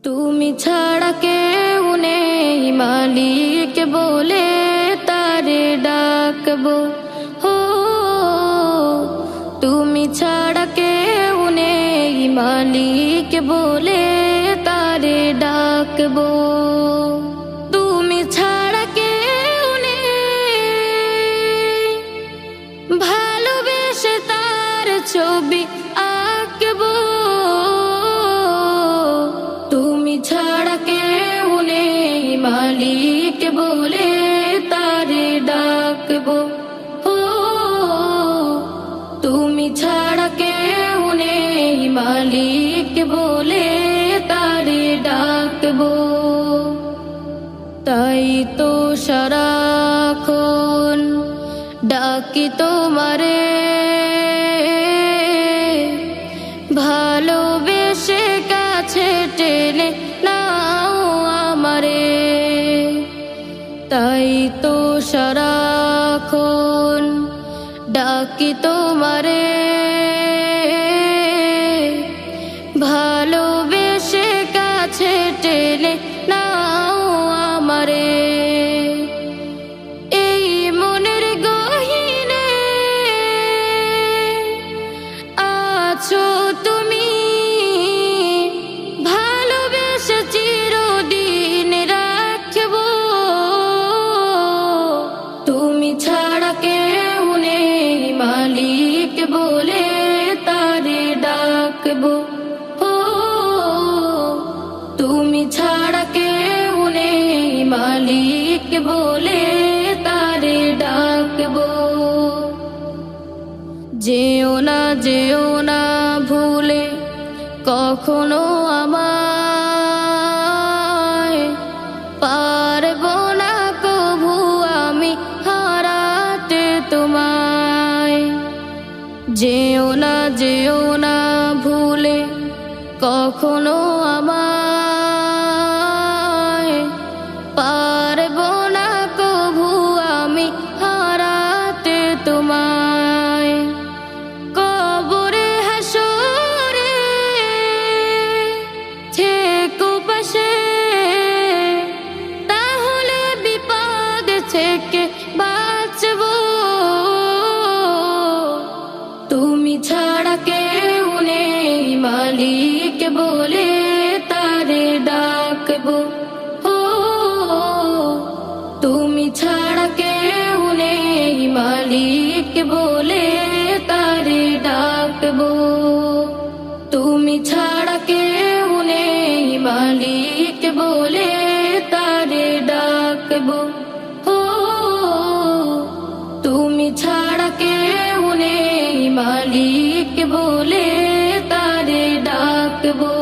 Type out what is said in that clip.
তুমি ছাড়া কেউ নেই মালিক বলে তারে ডাকবো। হো তুমি ছাড়া কেউ নেই মালিক বলে তারে ডাকবো। তুমি ছাড়া কেউ নেই ভালোবেসে তার ছবি আঁকবো। তুমি ছাড়া কেউ নেই মালিক বলে তারে ডাকবো। ও তুমি ছাড়া কেউ নেই মালিক বলে তারে ডাকবো। তাই তো সারাক্ষণ ডাকি তোমারে, ভালোবেসে কাছে টেনে নাও আমারে। তাই তো সারাক্ষণ ডাকি তোমারে, ভালোবেসে কাছে টেনে নাও আমারে। এই মনের গহীনে আছো তুমি, ভালোবেসে চিরদিন রাখবো। তুমি ছাড়া কেউ নেই মালিক বলে তারে ডাকবো। ও তুমি ছাড়া কেউ নেই মালিক বলে তারে ডাকবো। যেও না যেও না ভুলে কখনো আমায়, পারবো না কভু আমি হারাতে তোমায়। যেও না ভুলে কখনো আমায়, পারবো না কভু আমি হারাতে তোমায়। কবরে হাসরে থেকো পাশে, তাহলে বিপদ থেকে বাঁচবো। তুমি ছাড়া কেউ নেই মালিক বলে তারে ডাকবো। ও তুমি ছাড়া কেউ নেই মালিক বলে তারে ডাকবো। তুমি ছাড়া কেউ নেই মালিক বলে তারে ডাকবো। ও তুমি ছাড়া কেউ নেই মালিক বলে তারে ডাকবো।